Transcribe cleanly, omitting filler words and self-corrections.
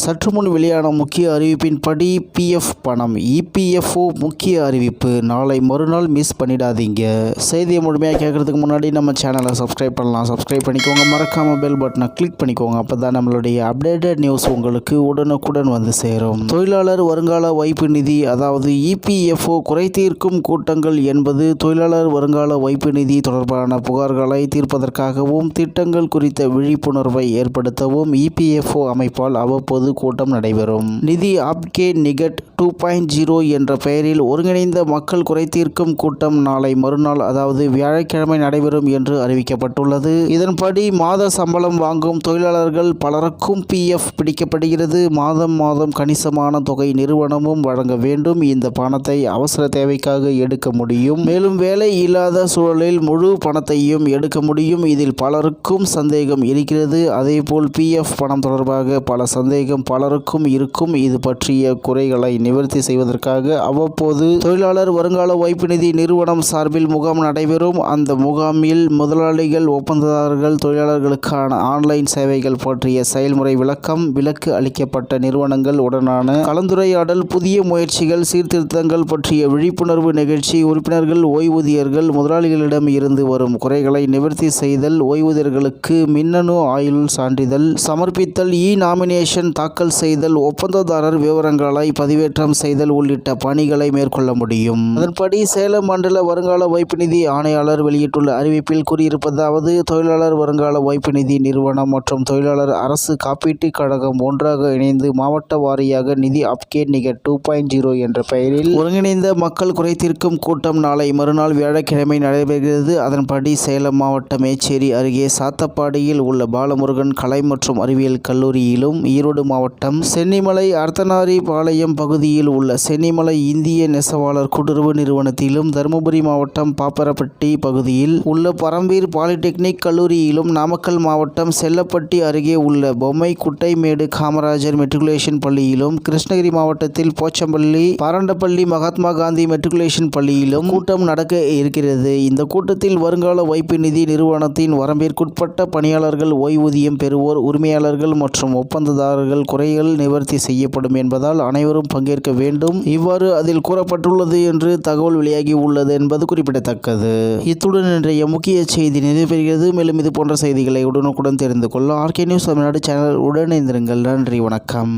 சற்று முன் வெளியான முக்கிய அறிவிப்பின்படி பிஎஃப் பணம் இபிஎஃப்ஓ முக்கிய அறிவிப்பு. நாளை மறுநாள் மிஸ் பண்ணிடாதீங்க. செய்தியை முழுமையாக கேட்கறதுக்கு முன்னாடி நம்ம சேனலை சப்ஸ்கிரைப் பண்ணலாம். சப்ஸ்கிரைப் பண்ணிக்கோங்க. மறக்காம பெல் பட்டனை கிளிக் பண்ணிக்கோங்க. அப்போ தான் நம்மளுடைய அப்டேட்டட் நியூஸ் உங்களுக்கு உடனுக்குடன் வந்து சேரும். தொழிலாளர் வருங்கால வைப்பு நிதி அதாவது இபிஎஃப்ஓ குறை தீர்க்கும் கூட்டங்கள் என்பது தொழிலாளர் வருங்கால வைப்பு நிதி தொடர்பான புகார்களை தீர்ப்பதற்காகவும் திட்டங்கள் குறித்த விழிப்புணர்வை ஏற்படுத்தவும் இபிஎஃப்ஓ அமைப்பால் அவ்வப்போது கூட்டம் நடைபெறும். நிதி ஆப்கே நிகட் 2.0 என்ற பெயரில் ஒருங்கிணைந்த மக்கள் குறைதீர்க்கும் கூட்டம் நாளை மறுநாள் அதாவது வியாழக்கிழமை நடைபெறும் என்று அறிவிக்கப்பட்டுள்ளது. இதன்படி மாத சம்பளம் வாங்கும் தொழிலாளர்கள் பலருக்கும் பிஎஃப் பிடிக்கப்படுகிறது. மாதம் கணிசமான தொகை நிறுவனமும் வழங்க வேண்டும். இந்த பணத்தை அவசர தேவைக்காக எடுக்க முடியும். மேலும் வேலை இல்லாத சூழலில் முழு பணத்தையும் எடுக்க முடியும். இதில் பலருக்கும் சந்தேகம் இருக்கிறது. அதேபோல் பிஎஃப் பணம் தொடர்பாக பல சந்தேகம் பலருக்கும் இருக்கும். இது பற்றிய குறைகளை நிவர்த்தி செய்வதற்காக அவ்வப்போது தொழிலாளர் வருங்கால வைப்பு நிதி நிறுவனம் சார்பில் முகாம் நடைபெறும். அந்த முகாமில் முதலாளிகள், ஒப்பந்ததாரர்கள், தொழிலாளர்களுக்கான ஆன்லைன் சேவைகள் பற்றிய செயல்முறை விளக்கம், விலக்கு அளிக்கப்பட்ட நிறுவனங்கள் உடனான கலந்துரையாடல், புதிய முயற்சிகள், சீர்திருத்தங்கள் பற்றிய விழிப்புணர்வு நிகழ்ச்சி, உறுப்பினர்கள், ஓய்வூதியர்கள், முதலாளிகளிடம் இருந்து வரும் குறைகளை நிவர்த்தி செய்தல், ஓய்வூதியர்களுக்கு மின்னணு ஆயுள் சான்றிதழ் சமர்ப்பித்தல், நாமினேஷன் தாக்கல் செய்தல், ஒப்பந்ததாரர் விவரங்களை பதிவேற்றம் செய்தல் உள்ளிட்ட பணிகளை மேற்கொள்ள முடியும். அதன்படி சேலம் மண்டல வருங்கால வைப்பு நிதி ஆணையாளர் வெளியிட்டுள்ள அறிவிப்பில் கூறியிருப்பதாவது: தொழிலாளர் வருங்கால வைப்பு நிதி நிறுவனம் மற்றும் தொழிலாளர் அரசு காப்பீட்டு கழகம் ஒன்றாக இணைந்து மாவட்ட வாரியாக நிதி ஆப்கே நிகட் 2.0 என்ற பெயரில் ஒருங்கிணைந்த மக்கள் குறைதீர்க்கும் கூட்டம் நாளை மறுநாள் வியாழக்கிழமை நடைபெறுகிறது. அதன்படி சேலம் மாவட்டம் மேச்சேரி அருகே சாத்தப்பாடியில் உள்ள பாலமுருகன் கலை மற்றும் அறிவியல் கல்லூரியிலும், ஈரோடு மாவட்டம் சென்னிமலை அர்த்தநாரி பாளையம் பகுதியில் உள்ள சென்னிமலை இந்திய நெசவாளர் கூட்டுறவு நிறுவனத்திலும், தருமபுரி மாவட்டம் பாப்பரப்பட்டி பகுதியில் உள்ள பரம்பீர் பாலிடெக்னிக் கல்லூரியிலும், நாமக்கல் மாவட்டம் செல்லப்பட்டி அருகே உள்ள பொம்மை குட்டைமேடு காமராஜர் மெட்ரிகுலேஷன் பள்ளியிலும், கிருஷ்ணகிரி மாவட்டத்தில் போச்சம்பள்ளி பாரண்டப்பள்ளி மகாத்மா காந்தி மெட்ரிகுலேஷன் பள்ளியிலும் கூட்டம் நடக்க இருக்கிறது. இந்த கூட்டத்தில் வருங்கால வைப்பு நிதி நிறுவனத்தின் வரம்பிற்குட்பட்ட பணியாளர்கள், ஓய்வூதியம் பெறுவோர், உரிமையாளர்கள் மற்றும் ஒப்பந்ததாரர்கள் குறைகள் நிவர்த்தி செய்யப்படும் என்பதால் அனைவரும் பங்கேற்க வேண்டும். இவ்வாறு அதில் கூறப்பட்டுள்ளது என்று தகவல் வெளியாகி உள்ளது என்பது குறிப்பிடத்தக்கது. இத்துடன் இன்றைய முக்கிய செய்தி நிறைவு பெறுகிறது. மேலும் இது போன்ற செய்திகளை உடனுக்குடன் தெரிந்து கொள்ள ஆர்கே நியூஸ் தமிழ்நாடு சேனல் உடன் இணைந்திருங்கள். நன்றி, வணக்கம்.